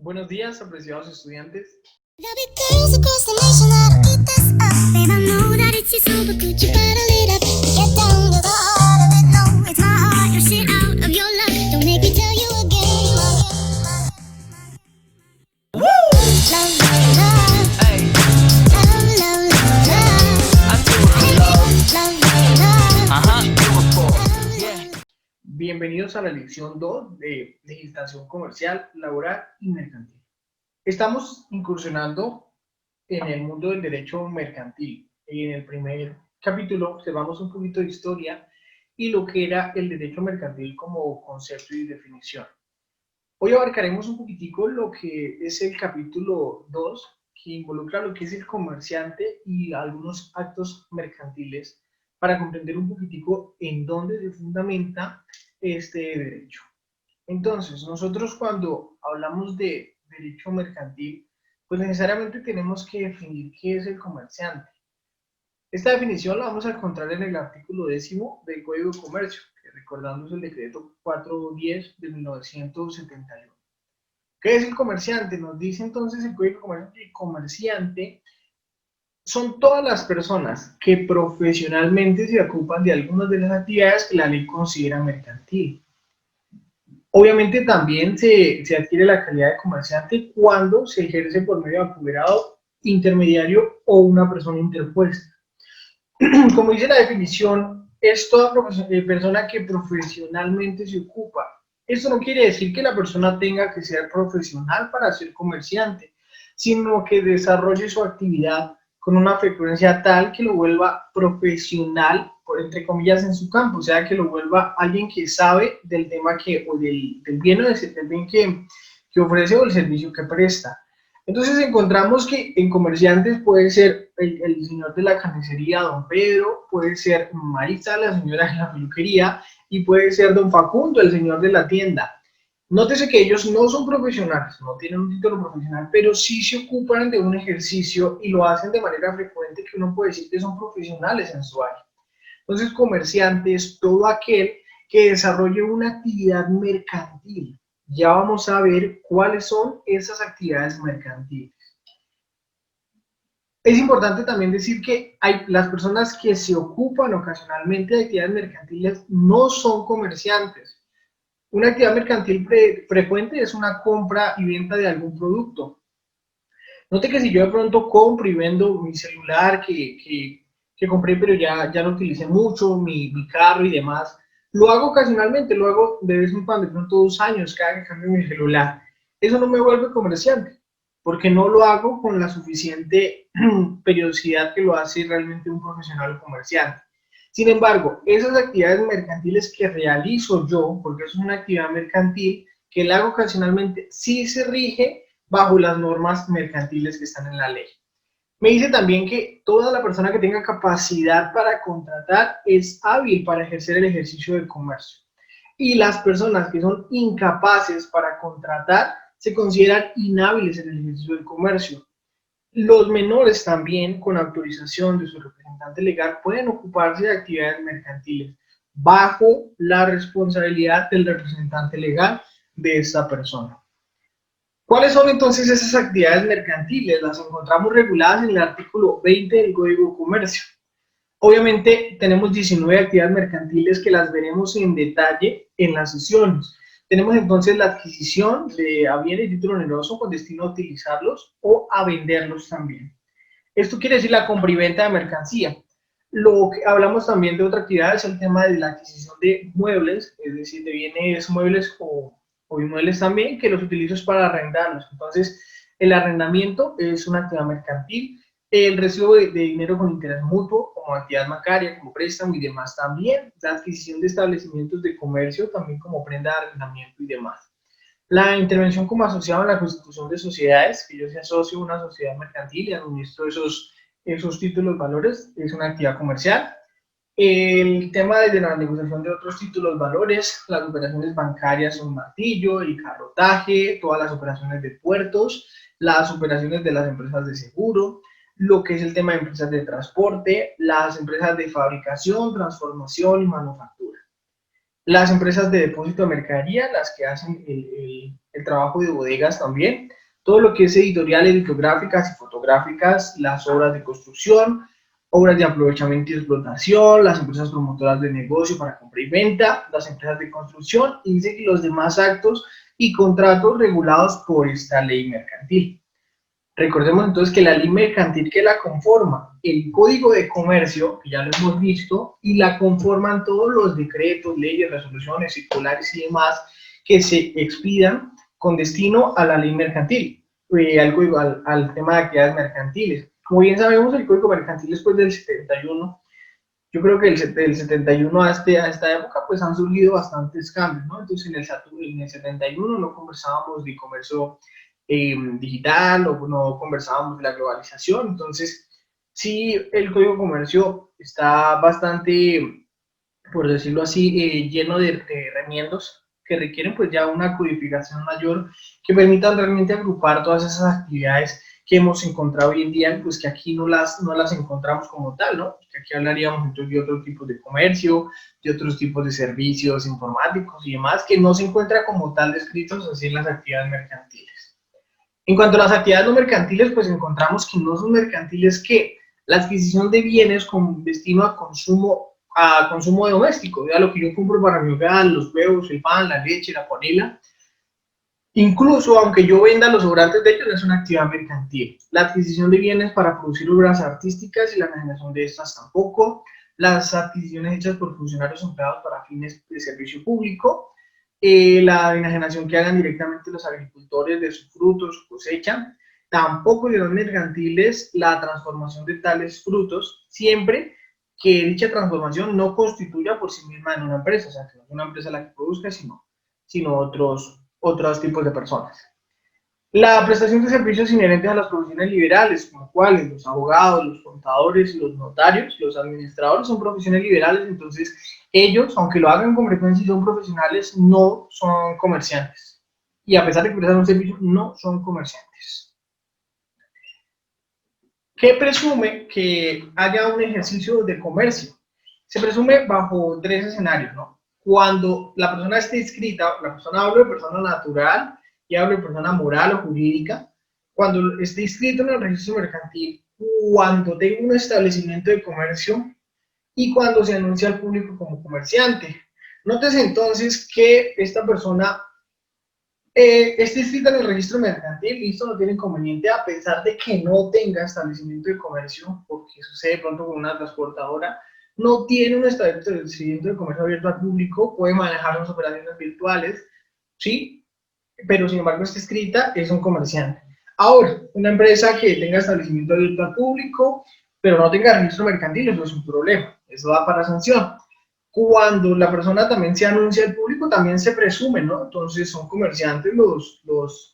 Buenos días, apreciados estudiantes. There'll be girls across the nation that'll eat this up. Babe, I know that it's your soul, but could you bottle it up? Get down to the heart of it, no, it's my heart. You're shit out of your luck. Don't make me tell you again. Love, love, love. Hey, Love, love, love, love. I do it, love. Love, love, love. Do it for. Yeah. Bienvenidos a la lección 2 de legislación comercial, laboral y mercantil. Estamos incursionando en el mundo del derecho mercantil. En el primer capítulo observamos un poquito de historia y lo que era el derecho mercantil como concepto y definición. Hoy abarcaremos un poquitico lo que es el capítulo 2, que involucra lo que es el comerciante y algunos actos mercantiles para comprender un poquitico en dónde se fundamenta este derecho. Entonces, nosotros cuando hablamos de derecho mercantil, pues necesariamente tenemos que definir qué es el comerciante. Esta definición la vamos a encontrar en el artículo 10 del Código de Comercio, que recordando es el decreto 410 de 1971. ¿Qué es el comerciante? Nos dice entonces el Código de Comercio que el comerciante son todas las personas que profesionalmente se ocupan de algunas de las actividades que la ley considera mercantil. Obviamente también se adquiere la calidad de comerciante cuando se ejerce por medio de apoderado, intermediario o una persona interpuesta. Como dice la definición, es toda persona que profesionalmente se ocupa. Esto no quiere decir que la persona tenga que ser profesional para ser comerciante, sino que desarrolle su actividad con una frecuencia tal que lo vuelva profesional, entre comillas, en su campo, o sea, que lo vuelva alguien que sabe del tema o del bien o del bien que ofrece o el servicio que presta. Entonces encontramos que en comerciantes puede ser el señor de la carnicería, don Pedro, puede ser Marisa, la señora de la peluquería, y puede ser don Facundo, el señor de la tienda. Nótese que ellos no son profesionales, no tienen un título profesional, pero sí se ocupan de un ejercicio y lo hacen de manera frecuente que uno puede decir que son profesionales en su área. Entonces, comerciante es todo aquel que desarrolle una actividad mercantil. Ya vamos a ver cuáles son esas actividades mercantiles. Es importante también decir que las personas que se ocupan ocasionalmente de actividades mercantiles no son comerciantes. Una actividad mercantil frecuente es una compra y venta de algún producto. Note que si yo de pronto compro y vendo mi celular que compré pero ya lo utilicé mucho, mi carro y demás, lo hago ocasionalmente, lo hago de vez en cuando, de pronto 2 años cada que cambio mi celular. Eso no me vuelve comerciante, porque no lo hago con la suficiente periodicidad que lo hace realmente un profesional o comerciante. Sin embargo, esas actividades mercantiles que realizo yo, porque es una actividad mercantil que la hago ocasionalmente, sí se rige bajo las normas mercantiles que están en la ley. Me dice también que toda la persona que tenga capacidad para contratar es hábil para ejercer el ejercicio del comercio. Y las personas que son incapaces para contratar se consideran inhábiles en el ejercicio del comercio. Los menores también, con autorización de su representante legal, pueden ocuparse de actividades mercantiles bajo la responsabilidad del representante legal de esta persona. ¿Cuáles son entonces esas actividades mercantiles? Las encontramos reguladas en el artículo 20 del Código de Comercio. Obviamente tenemos 19 actividades mercantiles que las veremos en detalle en las sesiones. Tenemos entonces la adquisición de bienes y título oneroso con destino a utilizarlos o a venderlos también. Esto quiere decir la compra y venta de mercancía. Lo que hablamos también de otra actividad es el tema de la adquisición de muebles, es decir, de bienes muebles o inmuebles también, que los utilizo para arrendarlos. Entonces, el arrendamiento es una actividad mercantil. El recibo de dinero con interés mutuo, como actividad bancaria, como préstamo y demás también. La adquisición de establecimientos de comercio, también como prenda de arrendamiento y demás. La intervención como asociado en la constitución de sociedades, que yo se asocio a una sociedad mercantil y administro esos títulos valores, es una actividad comercial. El tema de la negociación de otros títulos valores, las operaciones bancarias son martillo, el carrotaje, todas las operaciones de puertos, las operaciones de las empresas de seguro, lo que es el tema de empresas de transporte, las empresas de fabricación, transformación y manufactura. las empresas de depósito de mercadería, las que hacen el trabajo de bodegas también, todo lo que es editorial, editográficas y fotográficas, las obras de construcción, obras de aprovechamiento y explotación, las empresas promotoras de negocio para compra y venta, las empresas de construcción, y dice que los demás actos y contratos regulados por esta ley mercantil. Recordemos entonces que la ley mercantil que la conforma, el Código de Comercio, que ya lo hemos visto, y la conforman todos los decretos, leyes, resoluciones, circulares y demás que se expidan con destino a la ley mercantil, al tema de actividades mercantiles. Como bien sabemos, el Código Mercantil después del 71, yo creo que del 71 a esta época pues han surgido bastantes cambios, ¿no? Entonces en el 71 no conversábamos de comercio digital o no conversábamos de la globalización, entonces sí el Código de Comercio está bastante, por decirlo así, lleno de remiendos que requieren pues ya una codificación mayor que permitan realmente agrupar todas esas actividades que hemos encontrado hoy en día, pues que aquí no las encontramos como tal, ¿no? Que aquí hablaríamos entonces de otros tipos de comercio, de otros tipos de servicios informáticos y demás, que no se encuentran como tal descritos así en las actividades mercantiles. En cuanto a las actividades no mercantiles, pues encontramos que no son mercantiles que la adquisición de bienes con destino a consumo doméstico, ya lo que yo compro para mi hogar, los huevos, el pan, la leche, la panela. Incluso, aunque yo venda los sobrantes de ellos, es una actividad mercantil. La adquisición de bienes para producir obras artísticas y la enajenación de estas tampoco. Las adquisiciones hechas por funcionarios empleados para fines de servicio público. La enajenación que hagan directamente los agricultores de sus frutos, su cosecha. Tampoco serán mercantiles la transformación de tales frutos, siempre que dicha transformación no constituya por sí misma en una empresa, o sea, que no es una empresa la que produzca, sino otros tipos de personas. La prestación de servicios inherentes a las profesiones liberales, como cuáles los abogados, los contadores, los notarios, los administradores son profesiones liberales, entonces ellos, aunque lo hagan con frecuencia y son profesionales, no son comerciantes. Y a pesar de que prestan un servicio, no son comerciantes. ¿Qué presume que haya un ejercicio de comercio? Se presume bajo tres escenarios, ¿no? Cuando la persona esté inscrita, la persona habla de persona natural y habla de persona moral o jurídica, cuando esté inscrito en el registro mercantil, cuando tenga un establecimiento de comercio y cuando se anuncia al público como comerciante. Nótese entonces que esta persona está inscrita en el registro mercantil, listo, no tiene inconveniente, a pesar de que no tenga establecimiento de comercio, porque sucede pronto con una transportadora, no tiene un establecimiento de comercio abierto al público, puede manejar sus operaciones virtuales, ¿sí? Pero sin embargo está inscrita, es un comerciante. Ahora, una empresa que tenga establecimiento abierto al público, pero no tenga registro mercantil, eso es un problema, eso va para sanción. Cuando la persona también se anuncia al público, también se presume, ¿no? Entonces son comerciantes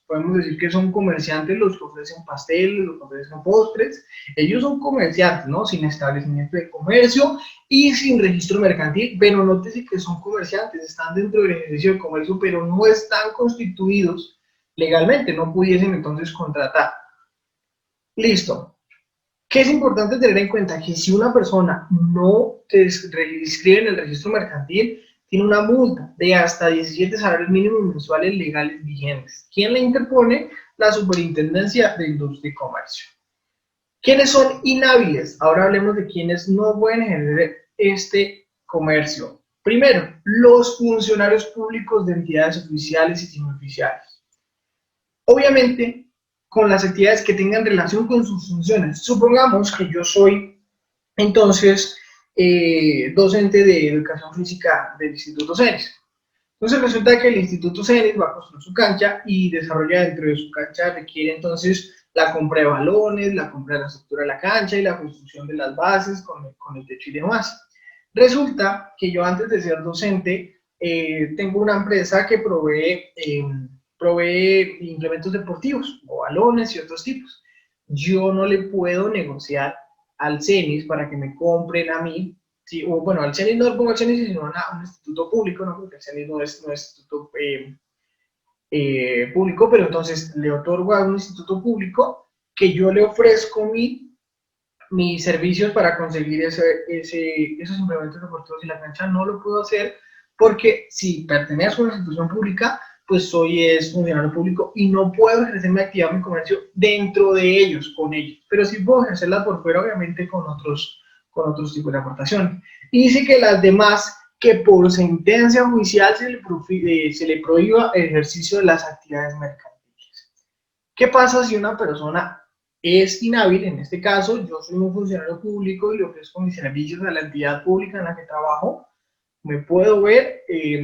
podemos decir que son comerciantes los que ofrecen pasteles, los que ofrecen postres, ellos son comerciantes, ¿no? Sin establecimiento de comercio y sin registro mercantil, pero nótese que son comerciantes, están dentro del ejercicio de comercio, pero no están constituidos legalmente, no pudiesen entonces contratar. Listo. ¿Qué es importante tener en cuenta? Que si una persona no se inscribe en el registro mercantil, tiene una multa de hasta 17 salarios mínimos mensuales legales vigentes. ¿Quién la interpone? La Superintendencia de Industria y Comercio. ¿Quiénes son inhábiles? Ahora hablemos de quienes no pueden ejercer este comercio. Primero, los funcionarios públicos de entidades oficiales y semi-oficiales. Obviamente, con las actividades que tengan relación con sus funciones. Supongamos que yo soy, entonces, docente de educación física del Instituto CENES. Entonces resulta que el Instituto CENES va a construir su cancha y desarrolla dentro de su cancha, requiere entonces la compra de balones, la compra de la estructura de la cancha y la construcción de las bases con el techo y demás. Resulta que yo antes de ser docente tengo una empresa que provee implementos deportivos, o balones y otros tipos. Yo no le puedo negociar al CENIS para que me compren a mí, ¿sí? O bueno, al CENIS no le pongo al CENIS, sino a un instituto público, ¿no? Porque el CENIS no es instituto público, pero entonces le otorgo a un instituto público que yo le ofrezco mis servicios para conseguir esos implementos deportivos y la cancha. No lo puedo hacer porque si pertenezco a una institución pública, pues es funcionario público y no puedo ejercer mi actividad, mi comercio dentro de ellos, con ellos, pero sí puedo ejercerla por fuera, obviamente con otros tipos de aportaciones. Y dice que las demás, que por sentencia judicial se le prohíba el ejercicio de las actividades mercantiles. ¿Qué pasa si una persona es inhábil? En este caso, yo soy un funcionario público y le ofrezco mis servicios a la entidad pública en la que trabajo, me puedo ver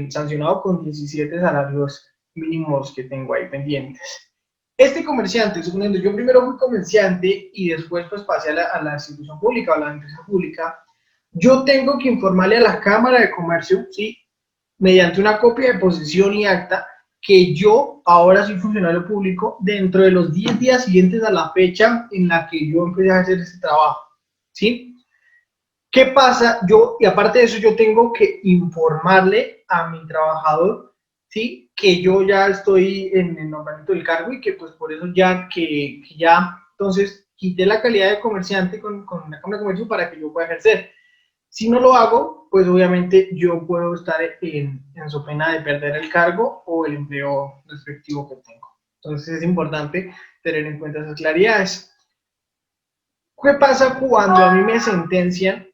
sancionado con 17 salarios mínimos que tengo ahí pendientes. Este comerciante, suponiendo yo primero fui comerciante y después pues pasé a la institución pública o a la empresa pública, yo tengo que informarle a la Cámara de Comercio, ¿sí?, mediante una copia de posesión y acta, que yo ahora soy funcionario público dentro de los 10 días siguientes a la fecha en la que yo empecé a hacer ese trabajo, ¿sí? ¿Qué pasa? Y aparte de eso, yo tengo que informarle a mi trabajador, ¿sí?, que yo ya estoy en el nombramiento del cargo y que pues por eso que ya, entonces, quité la calidad de comerciante con la Cámara de Comercio para que yo pueda ejercer. Si no lo hago, pues obviamente yo puedo estar en su pena de perder el cargo o el empleo respectivo que tengo. Entonces es importante tener en cuenta esas claridades. ¿Qué pasa cuando a mí me sentencian?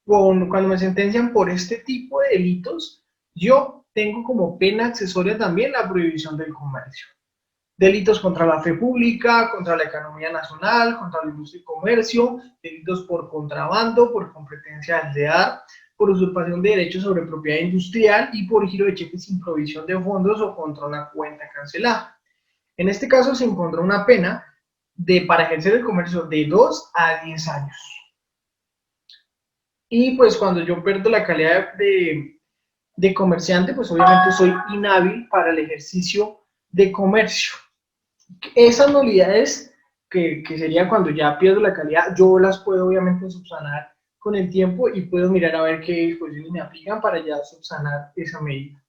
Cuando me sentencian por este tipo de delitos, yo tengo como pena accesoria también la prohibición del comercio. Delitos contra la fe pública, contra la economía nacional, contra la industria y comercio, delitos por contrabando, por competencia desleal, por usurpación de derechos sobre propiedad industrial y por giro de cheques sin provisión de fondos o contra una cuenta cancelada. En este caso se encontró una pena para ejercer el comercio de 2 a 10 años. Y pues cuando yo pierdo la calidad de comerciante, pues obviamente soy inhábil para el ejercicio de comercio. Esas nulidades que sería cuando ya pierdo la calidad, yo las puedo obviamente subsanar con el tiempo y puedo mirar a ver qué disposiciones me aplican para ya subsanar esa medida.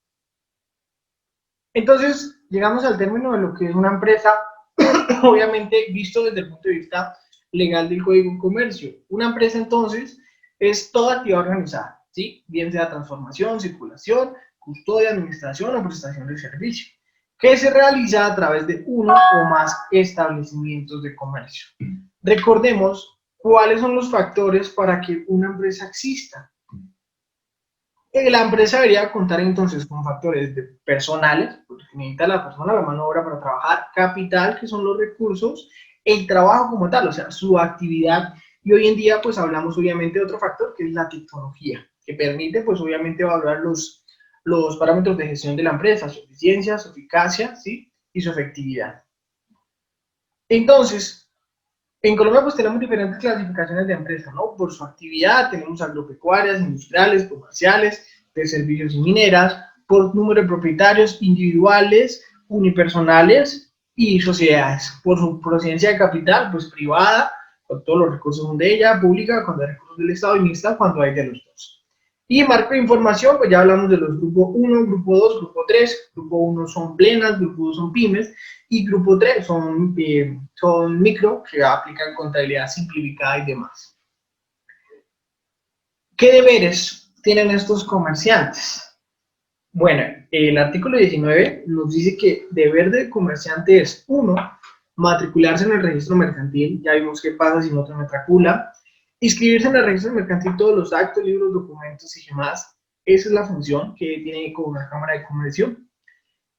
Entonces, llegamos al término de lo que es una empresa, obviamente visto desde el punto de vista legal del Código de Comercio. Una empresa entonces es toda actividad organizada, ¿sí?, bien sea transformación, circulación, custodia, administración o prestación de servicio, que se realiza a través de uno o más establecimientos de comercio. Recordemos cuáles son los factores para que una empresa exista. La empresa debería contar entonces con factores personales, porque necesita la persona, la mano de obra para trabajar, capital, que son los recursos, el trabajo como tal, o sea, su actividad. Y hoy en día pues hablamos obviamente de otro factor, que es la tecnología, que permite pues obviamente evaluar los parámetros de gestión de la empresa, su eficiencia, su eficacia, ¿sí?, y su efectividad. Entonces, en Colombia pues tenemos diferentes clasificaciones de empresas, ¿no? Por su actividad tenemos agropecuarias, industriales, comerciales, de servicios y mineras, por número de propietarios individuales, unipersonales y sociedades. Por su procedencia de capital, pues privada, con todos los recursos son de ella, pública, cuando hay recursos del Estado, y mixta, cuando hay de los dos. Y marco de información, pues ya hablamos de los grupo 1, grupo 2, grupo 3. Grupo 1 son plenas, grupo 2 son pymes, y grupo 3 son micro, que aplican contabilidad simplificada y demás. ¿Qué deberes tienen estos comerciantes? Bueno, el artículo 19 nos dice que deber del comerciante es 1, matricularse en el registro mercantil. Ya vimos qué pasa si no te matricula. Inscribirse en el registro mercantil todos los actos, libros, documentos y demás. Esa es la función que tiene con la Cámara de Comercio.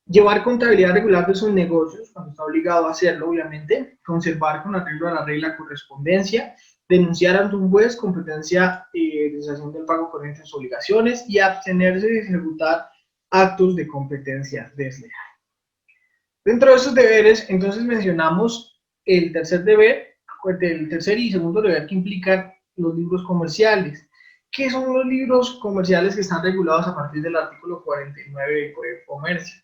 Llevar contabilidad regular de sus negocios, cuando está obligado a hacerlo, obviamente. Conservar con arreglo a la regla correspondencia. Denunciar ante un juez, competencia de cesación del pago corriente de sus obligaciones. Y abstenerse de ejecutar actos de competencia desleal. Dentro de esos deberes, entonces mencionamos el tercer deber, el tercer y segundo deber que implican los libros comerciales. ¿Qué son los libros comerciales que están regulados a partir del artículo 49 del Código de Comercio?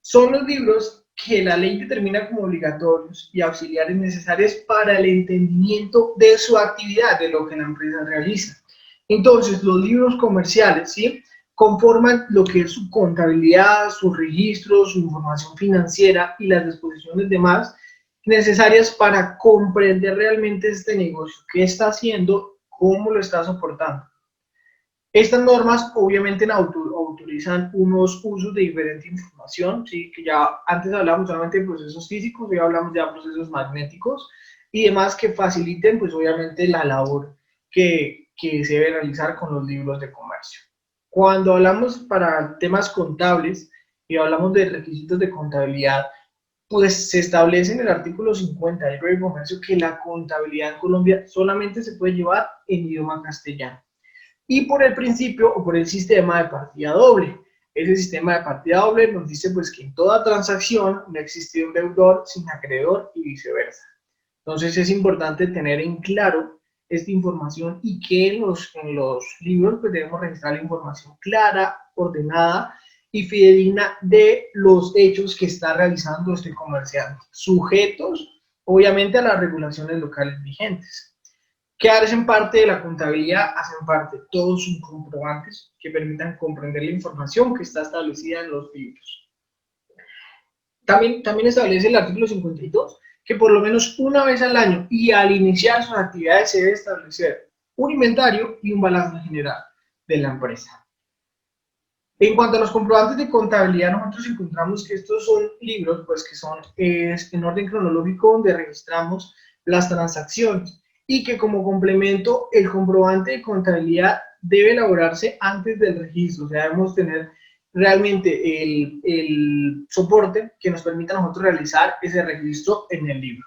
Son los libros que la ley determina como obligatorios y auxiliares necesarios para el entendimiento de su actividad, de lo que la empresa realiza. Entonces, los libros comerciales, ¿sí?, conforman lo que es su contabilidad, sus registros, su información financiera y las disposiciones demás necesarias para comprender realmente este negocio, qué está haciendo, cómo lo está soportando. Estas normas obviamente autorizan realizan unos usos de diferente información, ¿sí? Que ya antes hablábamos solamente de procesos físicos, hoy hablamos ya de procesos magnéticos y demás que faciliten, pues obviamente, la labor que se debe realizar con los libros de comercio. Cuando hablamos para temas contables y hablamos de requisitos de contabilidad, pues se establece en el artículo 50 del Código de Comercio que la contabilidad en Colombia solamente se puede llevar en idioma castellano. Y por el principio o por el sistema de partida doble. Ese sistema de partida doble nos dice pues que en toda transacción no existe un deudor sin acreedor y viceversa. Entonces es importante tener en claro esta información y que en los libros pues debemos registrar la información clara, ordenada y fidedigna de los hechos que está realizando este comerciante, sujetos obviamente a las regulaciones locales vigentes. Que hacen parte de la contabilidad, hacen parte todos sus comprobantes que permitan comprender la información que está establecida en los libros. También establece el artículo 52 que por lo menos una vez al año y al iniciar sus actividades se debe establecer un inventario y un balance general de la empresa. En cuanto a los comprobantes de contabilidad, nosotros encontramos que estos son libros pues que son en orden cronológico donde registramos las transacciones y que como complemento el comprobante de contabilidad debe elaborarse antes del registro, o sea, debemos tener realmente el soporte que nos permita a nosotros realizar ese registro en el libro.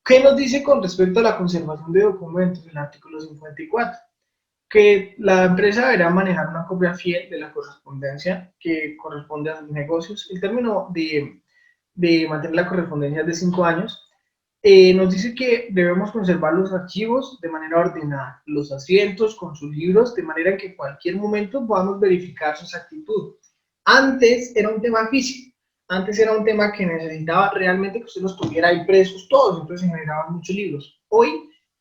¿Qué nos dice con respecto a la conservación de documentos? El artículo 54, que la empresa deberá manejar una copia fiel de la correspondencia que corresponde a sus negocios. El término de mantener la correspondencia es de 5 años. Nos dice que debemos conservar los archivos de manera ordenada, los asientos con sus libros, de manera que en cualquier momento podamos verificar su exactitud. Antes era un tema físico, antes era un tema que necesitaba realmente que usted los tuviera ahí presos todos, entonces se generaban muchos libros. Hoy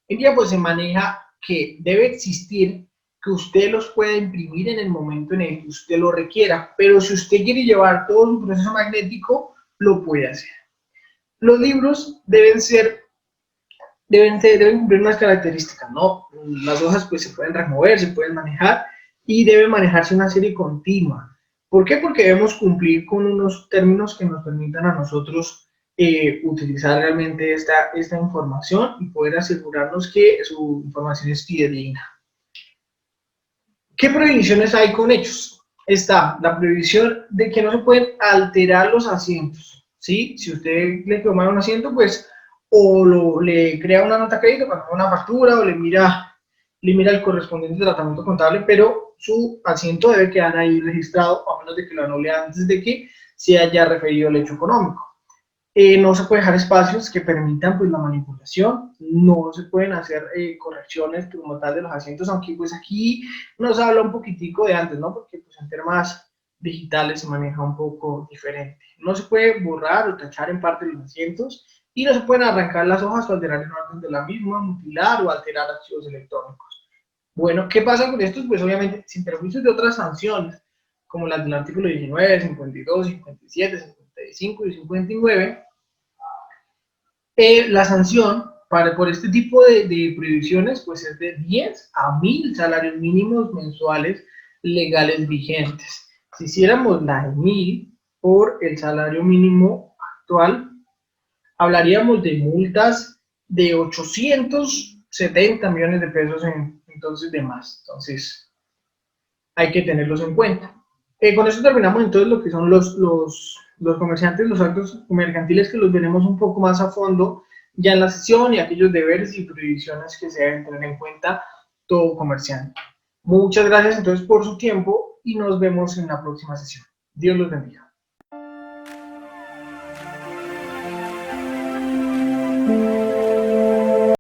en día pues se maneja que debe existir, que usted los pueda imprimir en el momento en el que usted lo requiera, pero si usted quiere llevar todo su proceso magnético, lo puede hacer. Los libros deben cumplir unas características, ¿no? Las hojas pues se pueden remover, se pueden manejar y debe manejarse una serie continua. ¿Por qué? Porque debemos cumplir con unos términos que nos permitan a nosotros utilizar realmente esta información y poder asegurarnos que su información es fidedigna. ¿Qué prohibiciones hay con ellos? Está la prohibición de que no se pueden alterar los asientos. ¿Sí? Si usted le toma un asiento, pues o le crea una nota de crédito cuando haga una factura o le mira el correspondiente tratamiento contable, pero su asiento debe quedar ahí registrado a menos de que lo anule antes de que se haya referido al hecho económico. No se puede dejar espacios que permitan pues la manipulación, no se pueden hacer correcciones como tal de los asientos, aunque pues aquí nos habla un poquitico de antes, ¿no? Porque pues en temas digitales se maneja un poco diferente. No se puede borrar o tachar en parte los asientos y no se pueden arrancar las hojas o alterar el orden de la misma, mutilar o alterar archivos electrónicos. Bueno, ¿qué pasa con estos? Pues obviamente sin perjuicio de otras sanciones, como las del artículo 19, 52, 57, 55 y 59, la sanción por este tipo de prohibiciones pues es de 10 a 1000 salarios mínimos mensuales legales vigentes. Si hiciéramos la de 1000 por el salario mínimo actual, hablaríamos de multas de 870 millones de pesos entonces de más. Entonces, hay que tenerlos en cuenta. Con esto terminamos entonces lo que son los comerciantes, los actos mercantiles, que los veremos un poco más a fondo ya en la sesión, y aquellos deberes y prohibiciones que se deben tener en cuenta todo comerciante. Muchas gracias entonces por su tiempo y nos vemos en la próxima sesión. Dios los bendiga.